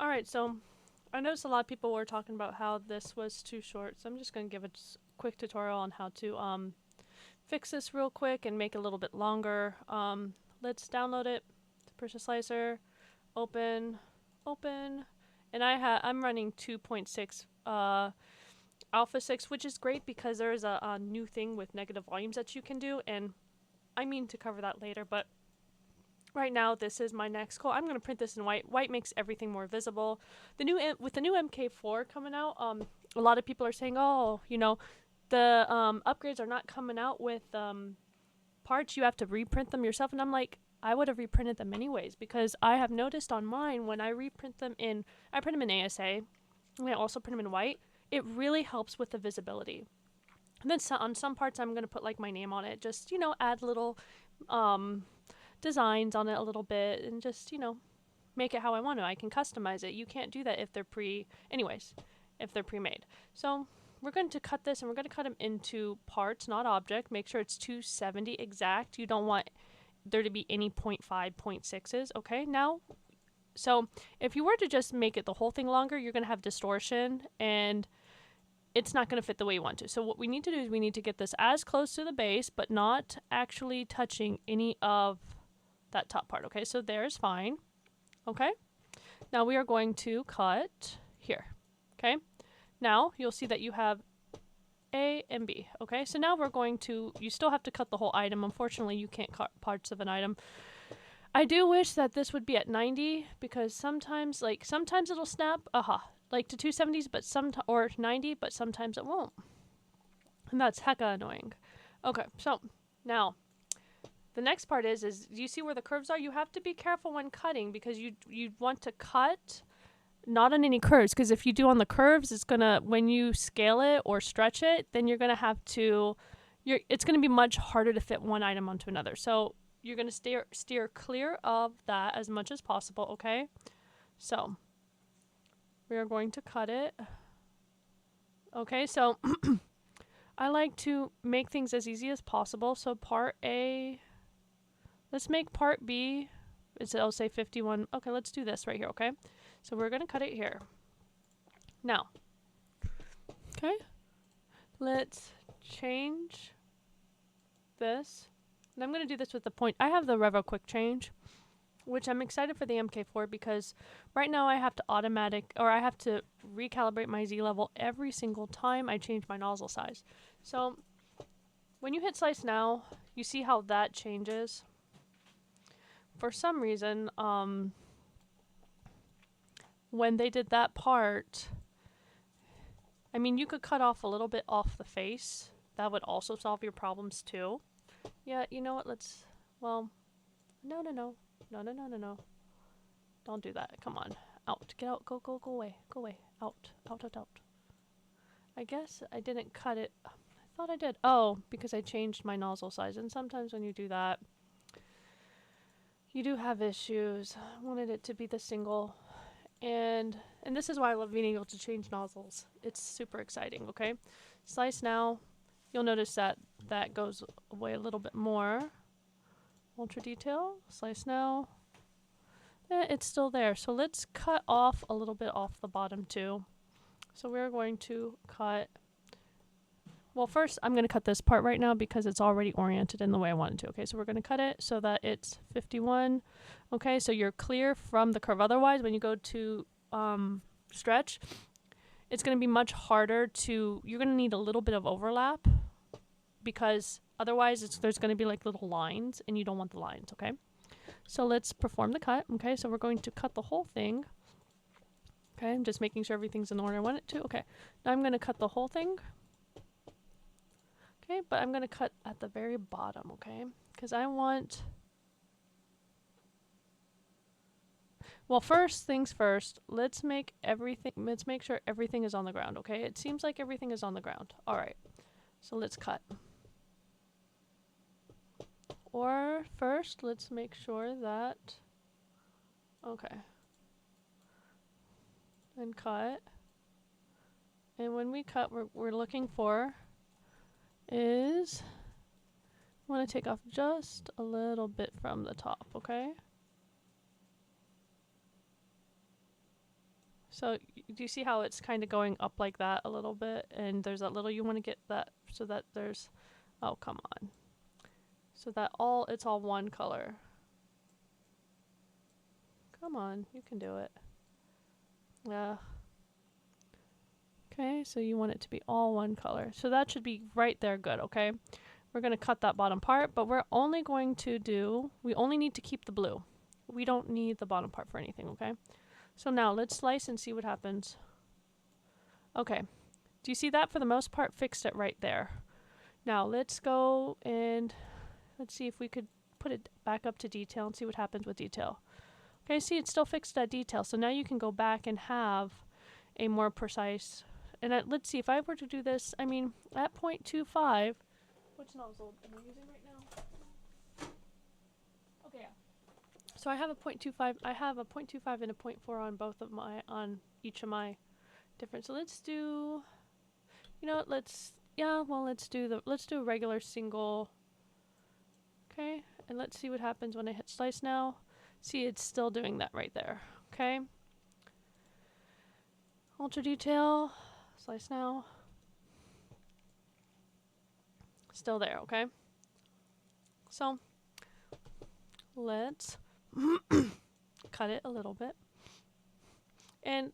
Alright, so I noticed a lot of people were talking about how this was too short, so I'm just going to give a quick tutorial on how to fix this real quick and make it a little bit longer. Let's download it. Prusa Slicer, open, and I'm running 2.6 Alpha 6, which is great because there is a new thing with negative volumes that you can do, and I mean to cover that later, but right now this is my next goal. I'm going to print this in white. White makes everything more visible. With the new MK4 coming out, a lot of people are saying, oh, you know, the upgrades are not coming out with parts. You have to reprint them yourself, and I'm like, I would have reprinted them anyways, because I have noticed on mine when I reprint them I print them in ASA, and I also print them in white. It really helps with the visibility. And then on some parts, I'm going to put like my name on it, just, you know, add little designs on it a little bit, and just, you know, make it how I want to. I can customize it. You can't do that if they're if they're pre-made. So we're going to cut this, and we're going to cut them into parts, not object. Make sure it's 270 exact. You don't want there to be any 0.5, 0.6s. Okay, now, so if you were to just make it the whole thing longer, you're going to have distortion, and it's not going to fit the way you want to. So what we need to do is we need to get this as close to the base, but not actually touching any of that top part. Okay, so there's fine. Okay, now we are going to cut here. Okay, now you'll see that you have A and B. Okay, so now we're going to, you still have to cut the whole item. Unfortunately, you can't cut parts of an item. I do wish that this would be at 90, because sometimes it'll snap, like to 270s, but or 90, but sometimes it won't. And that's hecka annoying. Okay, so now the next part is you see where the curves are? You have to be careful when cutting, because you want to cut not on any curves, because if you do on the curves, it's gonna, when you scale it or stretch it, then you're gonna have to, it's gonna be much harder to fit one item onto another. So you're gonna steer clear of that as much as possible. Okay, so we are going to cut it. Okay, so I like to make things as easy as possible. So part A, let's make part B, it'll say 51. Okay, let's do this right here. Okay, so we're gonna cut it here. Now, okay, let's change this. And I'm going to do this with the point. I have the Revo Quick Change, which I'm excited for the MK4, because right now I have to recalibrate my Z level every single time I change my nozzle size. So when you hit slice now, you see how that changes. For some reason, when they did that part, I mean, you could cut off a little bit off the face. That would also solve your problems too. Yeah, you know what, no. Don't do that. Come on. Out. Get out. Go away. Go away. Out. I guess I didn't cut it. I thought I did. Oh, because I changed my nozzle size. And sometimes when you do that, you do have issues. I wanted it to be the single. And this is why I love being able to change nozzles. It's super exciting, okay? Slice now. You'll notice that that goes away a little bit more. Ultra detail. Slice now. It's still there. So let's cut off a little bit off the bottom too. So we're going to cut, well, first I'm going to cut this part right now because it's already oriented in the way I want it to. Okay, so we're going to cut it so that it's 51. Okay, so you're clear from the curve. Otherwise, when you go to stretch, it's going to be much harder you're going to need a little bit of overlap, because otherwise there's going to be like little lines, and you don't want the lines. Okay, so let's perform the cut. Okay, so we're going to cut the whole thing. Okay, I'm just making sure everything's in the order I want it to. Okay, now I'm going to cut the whole thing. Okay, but I'm going to cut at the very bottom, okay, because I want, well, first things first, let's make sure everything is on the ground. Okay, it seems like everything is on the ground. All right, so let's cut. Or first, let's make sure that, okay, and cut. And when we cut, we're looking for is, I want to take off just a little bit from the top, okay? So do you see how it's kind of going up like that a little bit? And there's that little, you want to get that so that there's, oh, come on. So that it's all one color. Come on, you can do it. Yeah. Okay, so you want it to be all one color. So that should be right there good, okay? We're going to cut that bottom part, but we're only going to do, we only need to keep the blue. We don't need the bottom part for anything, okay? So now let's slice and see what happens. Okay, do you see that? For the most part, fixed it right there. Now let's go and let's see if we could put it back up to detail and see what happens with detail. Okay, see, it still fixed that detail. So now you can go back and have a more precise, and let's see, if I were to do this, I mean, at 0.25, which nozzle am I using right now? Okay, yeah. So I have a 0.25, I have a 0.25 and a 0.4 on both of my, on each of my different. So let's do, you know what, let's do a regular single. Okay, and let's see what happens when I hit slice now. See, it's still doing that right there. Okay. Ultra detail, slice now. Still there, okay? So let's cut it a little bit. And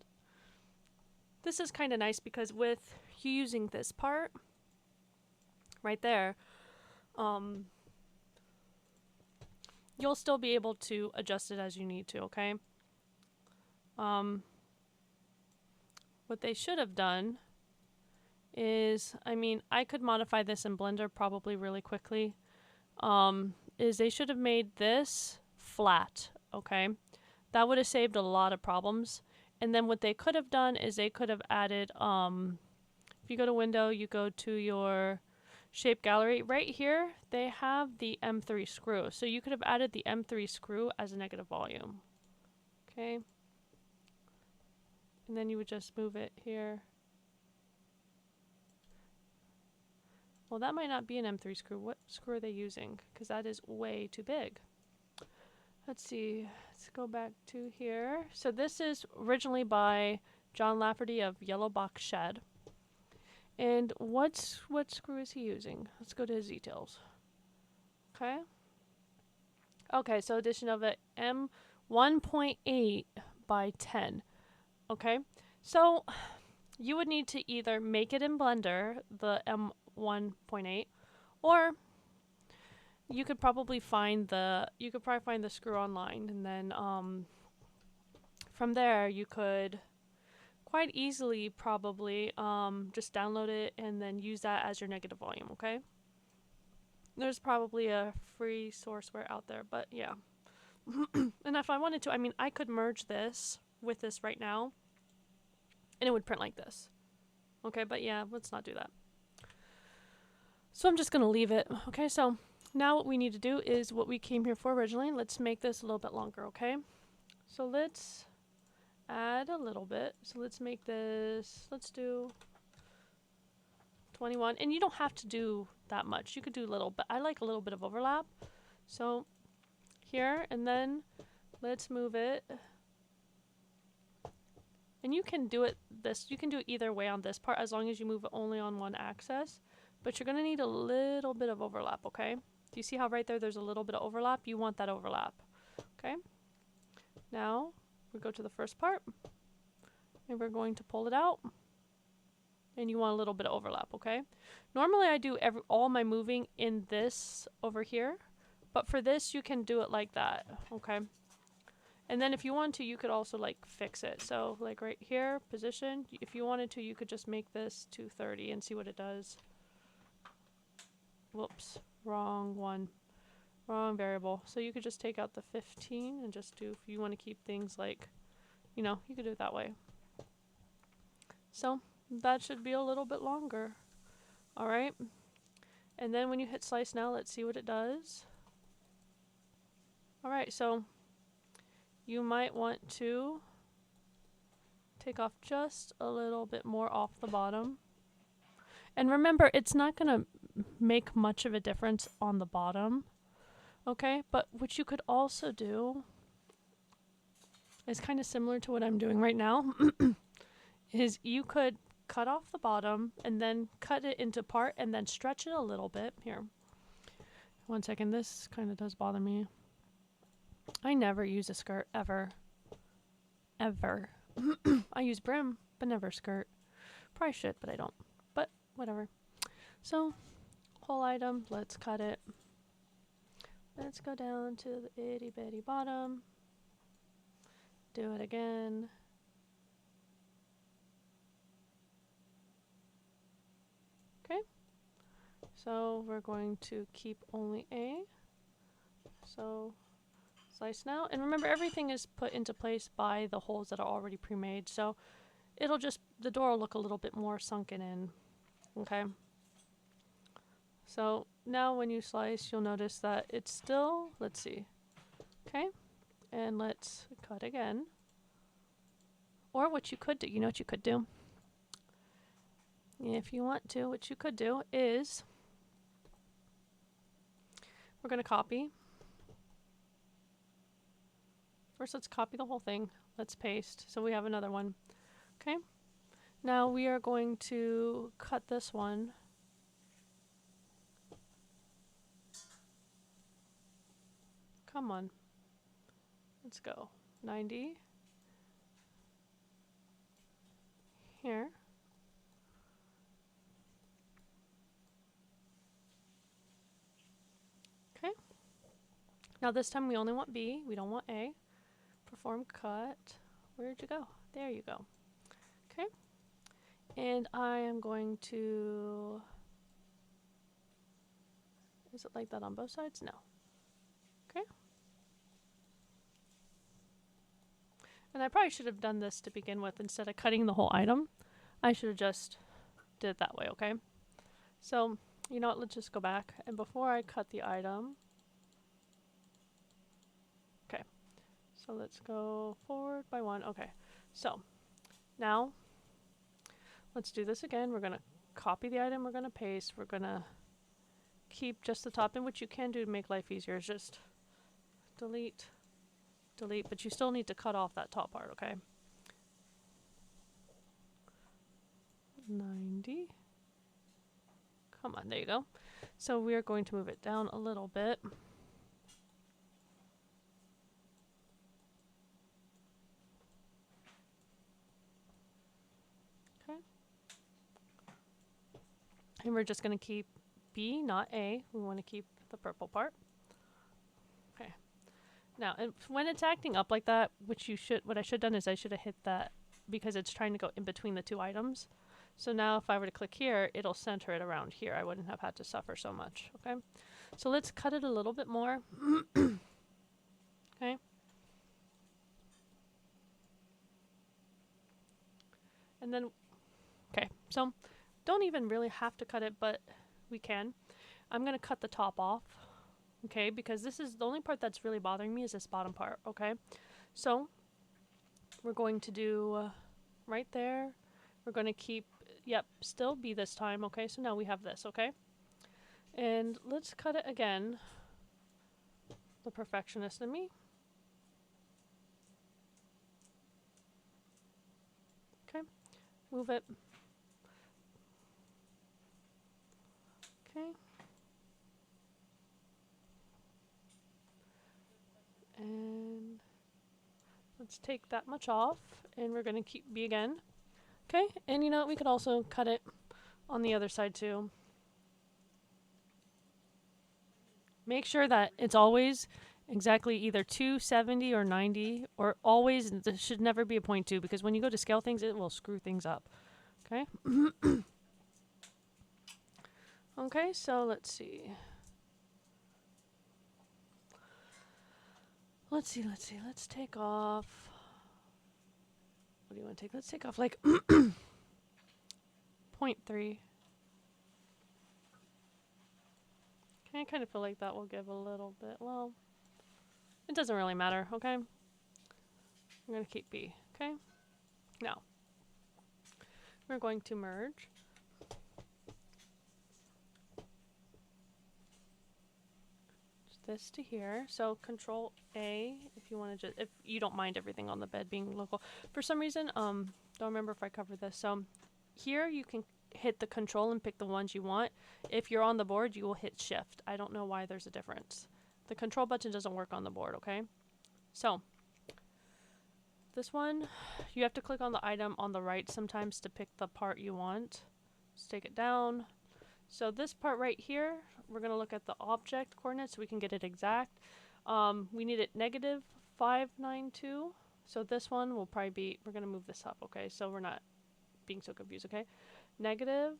this is kind of nice because with you using this part right there, you'll still be able to adjust it as you need to, okay? What they should have done is, I mean, I could modify this in Blender probably really quickly, is they should have made this flat, okay? That would have saved a lot of problems. And then what they could have done is they could have added, if you go to Window, you go to your Shape Gallery. Right here, they have the M3 screw. So you could have added the M3 screw as a negative volume, okay? And then you would just move it here. Well, that might not be an M3 screw. What screw are they using? Because that is way too big. Let's see. Let's go back to here. So this is originally by John Lafferty of Yellow Box Shed. And what screw is he using? Let's go to his details. Okay. Okay, so addition of a M1.8 by 10. Okay, so you would need to either make it in Blender, the M1.8, or you could probably find the screw online, and then from there you could quite easily probably just download it and then use that as your negative volume, okay? There's probably a free sourceware out there, but yeah. And if I wanted to, I mean, I could merge this with this right now, and it would print like this. Okay, but yeah, let's not do that. So I'm just going to leave it. Okay, so now what we need to do is what we came here for originally. Let's make this a little bit longer, okay? So let's add a little bit. So let's make this, let's do 21. And you don't have to do that much. You could do a little, but I like a little bit of overlap. So here, and then let's move it. And you can do it you can do it either way on this part as long as you move it only on one axis. But you're going to need a little bit of overlap, okay? Do you see how right there there's a little bit of overlap? You want that overlap, okay? Now we go to the first part, and we're going to pull it out. And you want a little bit of overlap, okay? Normally I do all my moving in this over here, but for this you can do it like that, okay? And then if you want to, you could also like fix it. So like right here, position, if you wanted to, you could just make this 230 and see what it does. Whoops, wrong one, wrong variable. So you could just take out the 15 and just do, if you want to keep things like, you know, you could do it that way. So that should be a little bit longer. All right. And then when you hit slice now, let's see what it does. All right, so you might want to take off just a little bit more off the bottom. And remember, it's not going to make much of a difference on the bottom. Okay, but what you could also do is kind of similar to what I'm doing right now. Is you could cut off the bottom and then cut it into part and then stretch it a little bit. Here, one second, this kind of does bother me. I never use a skirt ever. Ever. I use brim, but never skirt. Probably should, but I don't. But whatever. So, whole item, let's cut it. Let's go down to the itty bitty bottom. Do it again. Okay. So we're going to keep only A. So slice now. And remember, everything is put into place by the holes that are already pre-made. So it'll just, the door will look a little bit more sunken in. Okay. So now when you slice, you'll notice that it's still, let's see. Okay. And let's cut again. Or what you could do, you know what you could do? If you want to, what you could do is, we're going to copy. First, let's copy the whole thing. Let's paste. So we have another one. Okay. Now we are going to cut this one. Come on. Let's go. 90. Here. Okay. Now this time we only want B. We don't want A. Perform cut. Where'd you go? There you go. Okay. And I am going to... Is it like that on both sides? No. Okay. And I probably should have done this to begin with instead of cutting the whole item. I should have just did it that way, okay? So, you know what, let's just go back. And before I cut the item, okay, so let's go forward by 1. Okay, so now let's do this again. We're going to copy the item, we're going to paste, we're going to keep just the top, and what you can do to make life easier is just delete, delete, but you still need to cut off that top part, okay? 90. Come on, there you go. So we are going to move it down a little bit. Okay. And we're just going to keep B, not A. We want to keep the purple part. Okay. Now, and when it's acting up like that, which you should, what I should have done is I should have hit that because it's trying to go in between the two items. So now if I were to click here, it'll center it around here. I wouldn't have had to suffer so much, okay? So let's cut it a little bit more. Okay. And then, okay, so don't even really have to cut it, but we can. I'm going to cut the top off, okay, because this is the only part that's really bothering me is this bottom part, okay? So we're going to do right there. We're going to keep, yep, still B this time, okay? So now we have this, okay? And let's cut it again. The perfectionist in me. Okay, move it. Okay. And let's take that much off, and we're going to keep B again. Okay, and you know what, we could also cut it on the other side too. Make sure that it's always exactly either 270 or 90, or always, there should never be a 0.2, because when you go to scale things, it will screw things up. Okay? Okay, so let's see. Let's take off. What do you want to take? Let's take off like 0.3. Okay, I kind of feel like that will give a little bit, well, it doesn't really matter, okay? I'm going to keep B, okay? Now, we're going to merge. Just this to here. So Control A if you want to just, if you don't mind everything on the bed being local. For some reason, don't remember if I covered this. So here you can hit the control and pick the ones you want. If you're on the board, you will hit shift. I don't know why there's a difference. The control button doesn't work on the board, okay? So this one, you have to click on the item on the right sometimes to pick the part you want. Just take it down. So this part right here, we're going to look at the object coordinates so we can get it exact. We need it -592. So this one will probably be, we're going to move this up, okay? So we're not being so confused, okay? -5,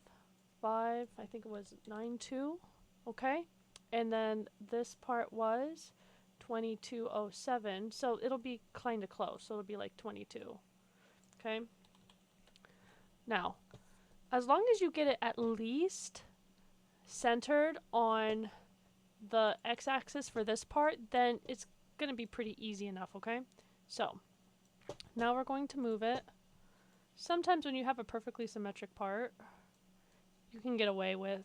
I think it was 92, okay? And then this part was 2207, so it'll be kind of close. So it'll be like 22, okay? Now, as long as you get it at least centered on the x-axis for this part, then it's going to be pretty easy enough, okay? So now we're going to move it. Sometimes when you have a perfectly symmetric part, you can get away with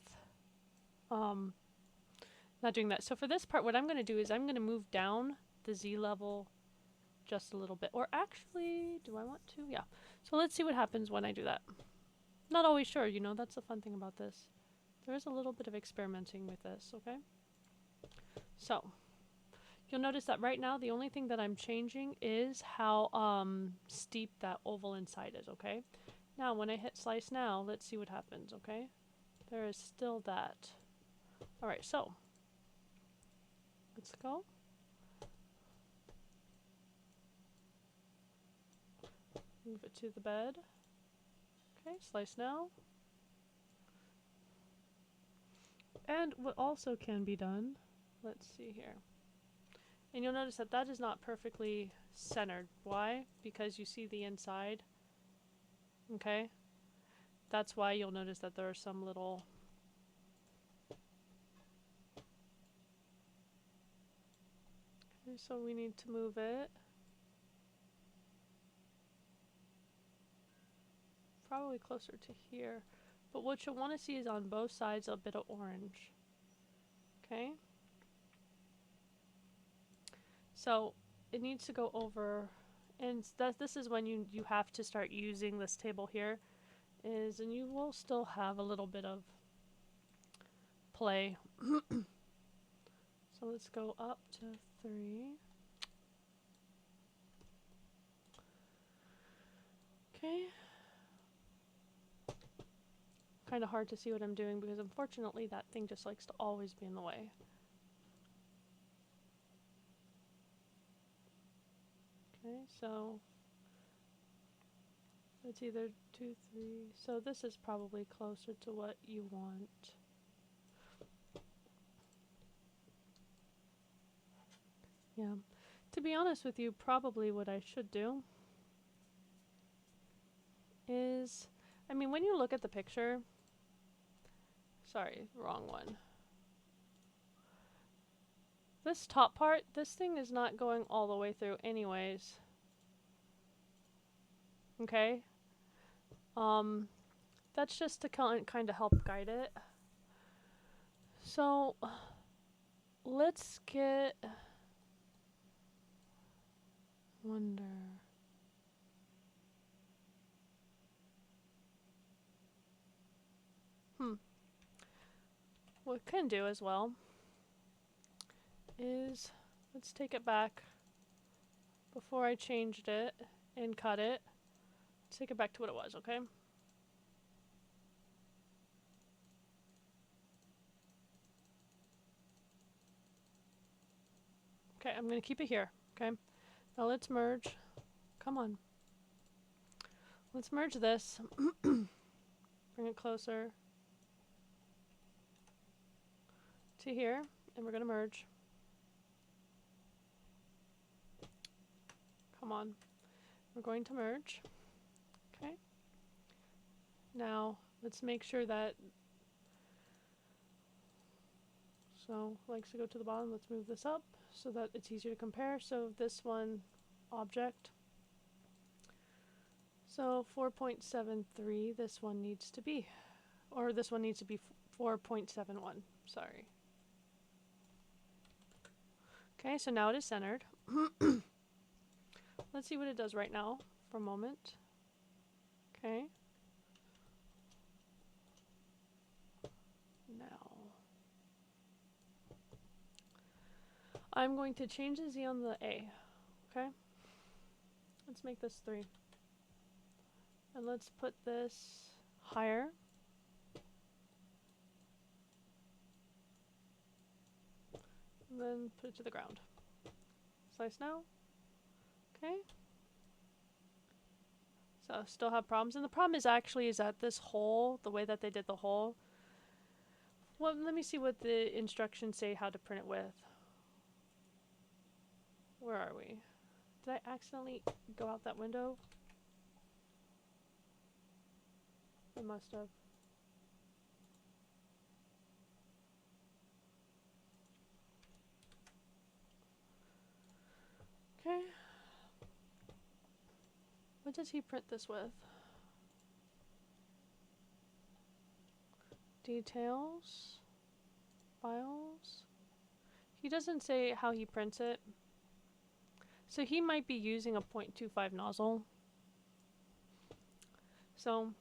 not doing that. So for this part, what I'm going to do is I'm going to move down the Z level just a little bit. Or actually, do I want to? Yeah. So let's see what happens when I do that. Not always sure, you know, that's the fun thing about this. There is a little bit of experimenting with this, okay? So you'll notice that right now the only thing that I'm changing is how steep that oval inside is, okay? Now when I hit slice now, let's see what happens, okay? There is still that. Alright, so let's go. Move it to the bed. Okay, slice now. And what also can be done, let's see here. And you'll notice that that is not perfectly centered. Why? Because you see the inside. Okay? That's why you'll notice that there are some little okay, so we need to move it probably closer to here. But what you'll want to see is on both sides a bit of orange. Okay? So it needs to go over, and this is when you have to start using this table here, and you will still have a little bit of play. So let's go up to 3. Okay. Kind of hard to see what I'm doing because unfortunately that thing just likes to always be in the way. Okay, so it's either 2, 3. So this is probably closer to what you want. Yeah. To be honest with you, probably what I should do is, I mean, when you look at the picture, sorry, wrong one. This top part, this thing is not going all the way through anyways. Okay? That's just to kind of help guide it. So, let's get wonder. What we can do as well is, let's take it back before I changed it and cut it. Let's take it back to what it was, okay? Okay, I'm going to keep it here, okay? Now let's merge. Come on. Let's merge this. Bring it closer to here, and we're going to merge. Come on. We're going to merge. Okay. Now, let's make sure that, so likes to go to the bottom. Let's move this up so that it's easier to compare. So this one, object. So 4.73, this one needs to be, or this one needs to be 4.71, sorry. Okay, so now it is centered. Let's see what it does right now for a moment. Okay. Now, I'm going to change the Z on the A. Okay. Let's make this 3. And let's put this higher. And then put it to the ground. Slice now. Okay. So still have problems. And the problem is actually is that this hole, the way that they did the hole. Well, let me see what the instructions say how to print it with. Where are we? Did I accidentally go out that window? I must have. Okay. What does he print this with? Details. Files. He doesn't say how he prints it. So he might be using a 0.25 nozzle. So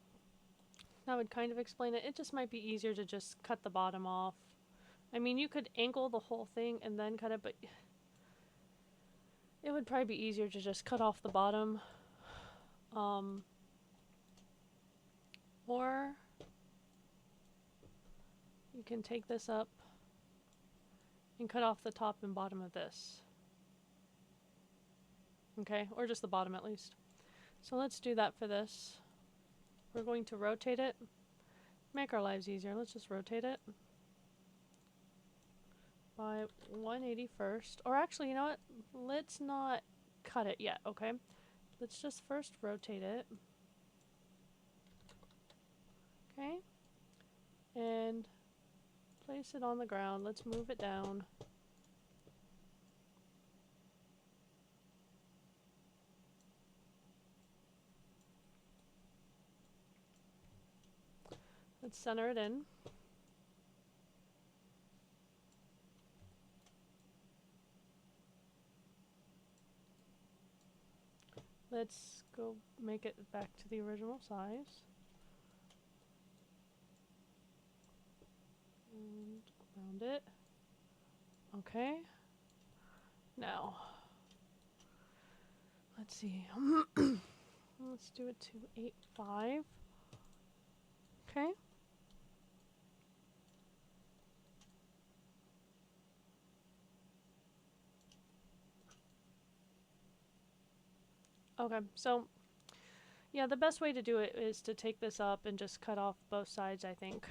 that would kind of explain it. It just might be easier to just cut the bottom off. I mean, you could angle the whole thing and then cut it, but it would probably be easier to just cut off the bottom. Or you can take this up and cut off the top and bottom of this. Okay, or just the bottom at least. So let's do that for this. We're going to rotate it. Make our lives easier. Let's just rotate it by 180 first. Or actually, you know what? Let's not cut it yet, okay? Let's just first rotate it. Okay? And place it on the ground. Let's move it down. Let's center it in. Let's go make it back to the original size. And round it. Okay. Now, let's see. Let's do it to 8.5. Okay. Okay, so yeah, the best way to do it is to take this up and just cut off both sides, I think.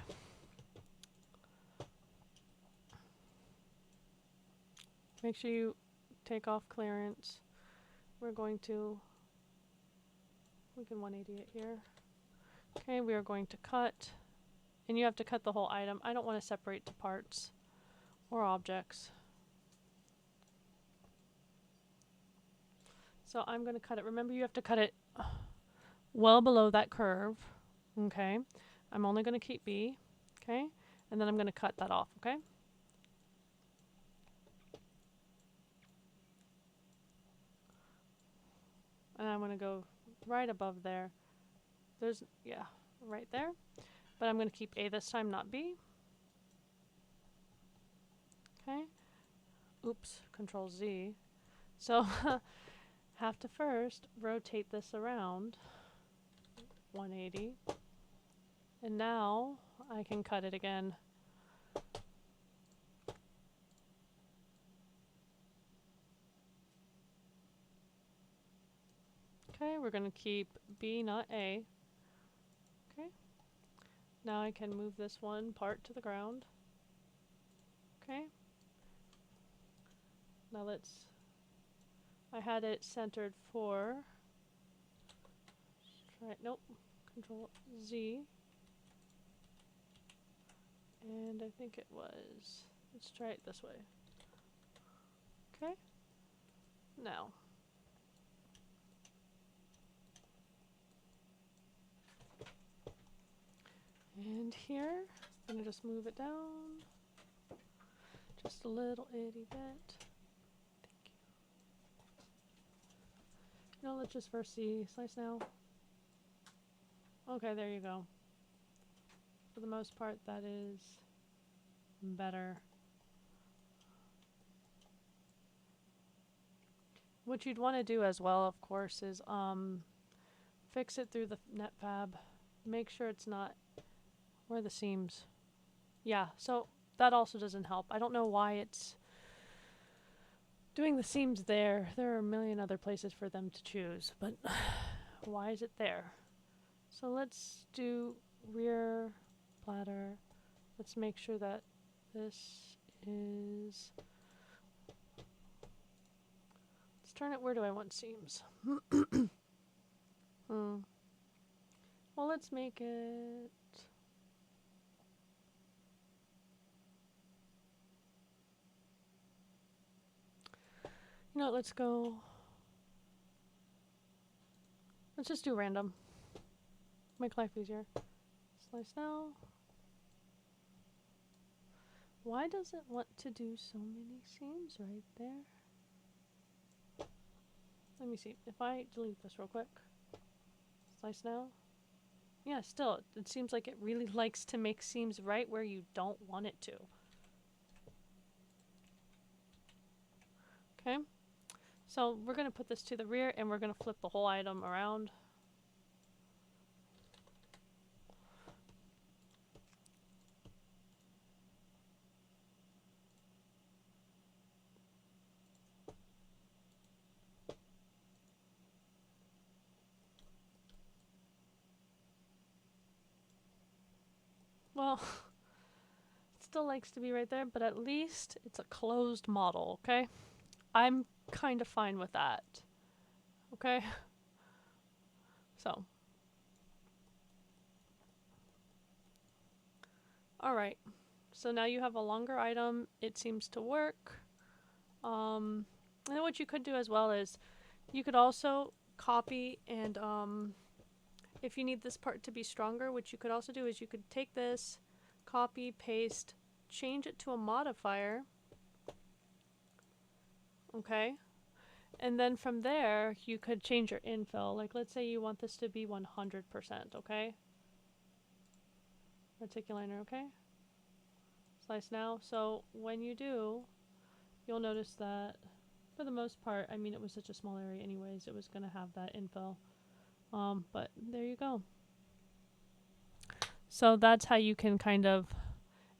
Make sure you take off clearance. We can 180 it here. Okay, we are going to cut, and you have to cut the whole item. I don't want to separate the parts or objects. So I'm going to cut it. Remember, you have to cut it well below that curve. Okay. I'm only going to keep B. Okay. And then I'm going to cut that off. Okay. And I'm going to go right above there. There's, yeah, right there. But I'm going to keep A this time, not B. Okay. Oops. Control Z. So have to first rotate this around 180. And now I can cut it again. Okay, we're going to keep B, not A. Okay. Now I can move this one part to the ground. Okay. Now I had it centered for, nope, Control Z. And I think it was, let's try it this way. Okay. Now. And here, I'm going to just move it down just a little itty bit. No, let's just first see. Slice now. Okay, there you go. For the most part, that is better. What you'd want to do as well, of course, is fix it through the netfab. Make sure it's not where the seams. Yeah, so that also doesn't help. I don't know why it's doing the seams there. There are a million other places for them to choose, but why is it there? So let's do rear platter. Let's make sure that this is... Let's turn it, where do I want seams? Well, let's make it... You know what, let's go... Let's just do random. Make life easier. Slice now. Why does it want to do so many seams right there? Let me see. If I delete this real quick. Slice now. Yeah, still, it seems like it really likes to make seams right where you don't want it to. Okay. So we're going to put this to the rear and we're going to flip the whole item around. Well, it still likes to be right there, but at least it's a closed model, okay? I'm kind of fine with that. Okay? So. Alright. So now you have a longer item. It seems to work. And then what you could do as well is you could also copy and if you need this part to be stronger, what you could also do is you could take this, copy, paste, change it to a modifier. Okay? And then from there, you could change your infill. Like, let's say you want this to be 100%, okay? Reticulator, okay? Slice now. So when you do, you'll notice that for the most part, I mean, it was such a small area anyways, it was going to have that infill. But there you go. So that's how you can kind of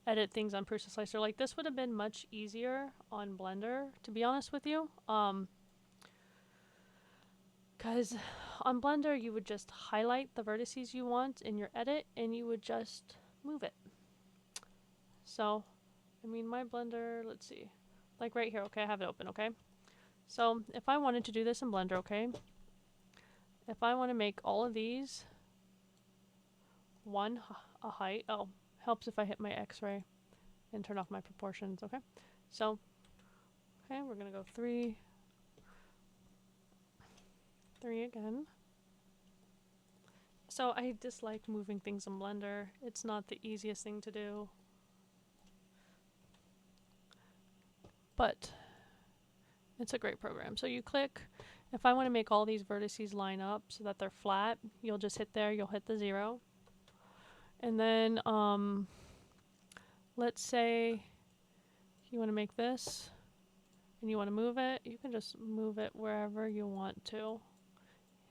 edit things on Prusa Slicer. Like, this would have been much easier on Blender, to be honest with you. Because on Blender, you would just highlight the vertices you want in your edit, and you would just move it. So, I mean, my Blender, let's see. Like right here, okay, I have it open, okay? So, if I wanted to do this in Blender, okay? If I want to make all of these a height, oh, helps if I hit my X-ray and turn off my proportions, okay? So, okay, we're gonna go 3 again. So I dislike moving things in Blender. It's not the easiest thing to do. But it's a great program. So you click, if I want to make all these vertices line up so that they're flat, you'll just hit there, you'll hit the 0. And then let's say you want to make this and you want to move it, you can just move it wherever you want to.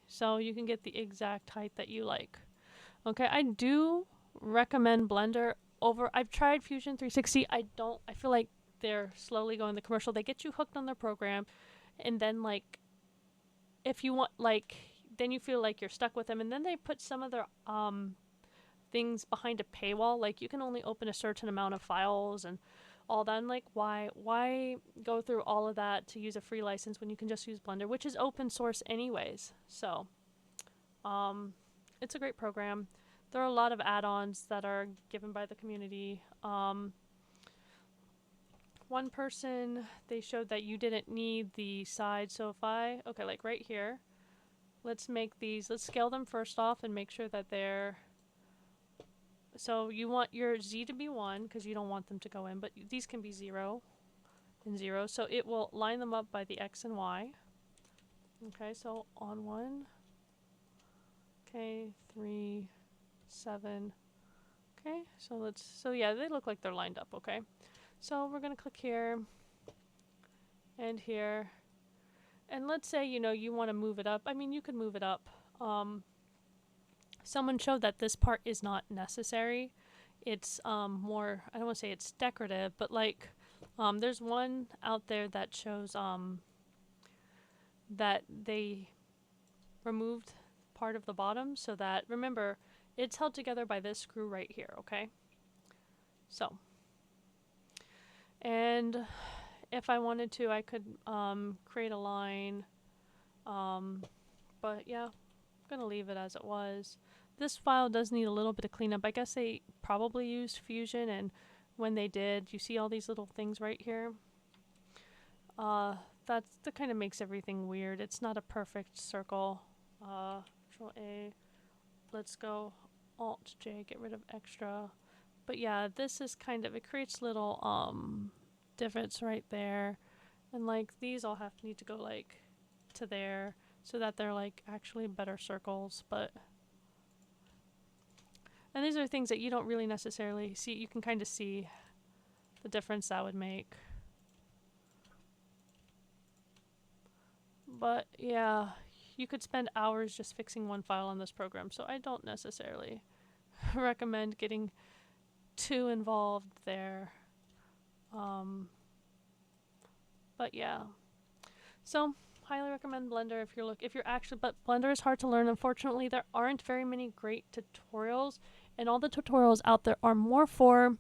So you can get the exact height that you like. Okay, I do recommend Blender over, I've tried Fusion 360. I feel like they're slowly going the commercial. They get you hooked on their program, and then like, if you want, like, then you feel like you're stuck with them, and then they put some of their things behind a paywall. Like, you can only open a certain amount of files and all that. And like, why go through all of that to use a free license when you can just use Blender, which is open source anyways? So it's a great program. There are a lot of add-ons that are given by the community. One person, they showed that you didn't need the side. So if okay, like right here, let's make these, let's scale them first off and make sure that they're, so you want your Z to be 1 because you don't want them to go in, but these can be 0 and 0. So it will line them up by the X and Y. Okay, so on 1. Okay, 3, 7. Okay, so yeah, they look like they're lined up, okay? So we're gonna click here and here. And let's say, you want to move it up. I mean, you could move it up. Someone showed that this part is not necessary. It's more, I don't want to say it's decorative, but like there's one out there that shows that they removed part of the bottom so that, remember, it's held together by this screw right here, okay? So, and if I wanted to, I could create a line, but yeah, I'm gonna leave it as it was. This file does need a little bit of cleanup. I guess they probably used Fusion, and when they did, you see all these little things right here? That kind of makes everything weird. It's not a perfect circle. Control A. Let's go Alt J, get rid of extra. But yeah, this is kind of, it creates little divots right there. And like these all need to go like to there so that they're like actually better circles. And these are things that you don't really necessarily see. You can kind of see the difference that would make. But yeah, you could spend hours just fixing one file on this program, so I don't necessarily recommend getting too involved there. But yeah, so highly recommend Blender if you're actually, but Blender is hard to learn. Unfortunately, there aren't very many great tutorials, and all the tutorials out there are more for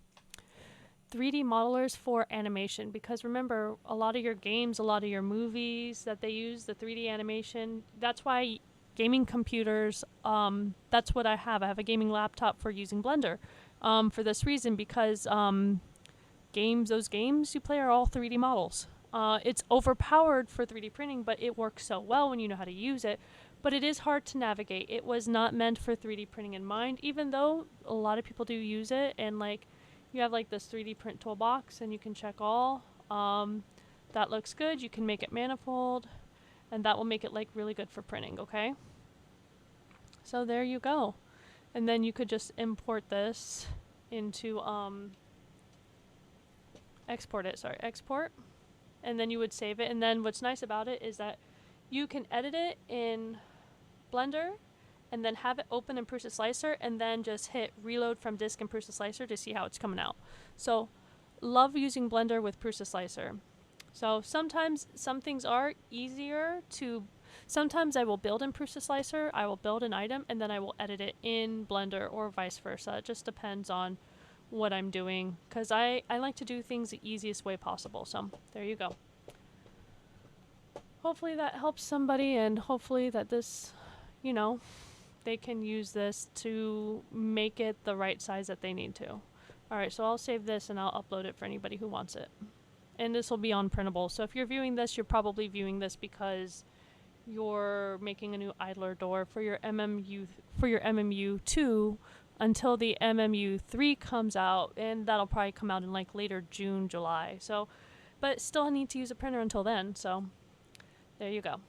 3D modelers for animation, because remember, a lot of your games, a lot of your movies that they use the 3D animation. That's why gaming computers, that's what I have. I have a gaming laptop for using Blender for this reason, because those games you play are all 3D models. It's overpowered for 3D printing, but it works so well when you know how to use it. But it is hard to navigate. It was not meant for 3D printing in mind, even though a lot of people do use it, and like you have like this 3D print toolbox and you can check all. That looks good. You can make it manifold, and that will make it like really good for printing, okay? So there you go. And then you could just import this into export, and then you would save it. And then what's nice about it is that you can edit it in Blender and then have it open in Prusa Slicer and then just hit reload from disk in Prusa Slicer to see how it's coming out. So love using Blender with Prusa Slicer. So sometimes some things are easier to, sometimes I will build in Prusa Slicer, I will build an item and then I will edit it in Blender, or vice versa. It just depends on what I'm doing, because I like to do things the easiest way possible. So there you go. Hopefully that helps somebody, and hopefully that this, they can use this to make it the right size that they need to. Alright, so I'll save this and I'll upload it for anybody who wants it. And this will be on Printables. So if you're viewing this, you're probably viewing this because you're making a new idler door for your mmu2 until the mmu3 comes out, and that'll probably come out in like later June, July. So, but still need to use a printer until then. So there you go.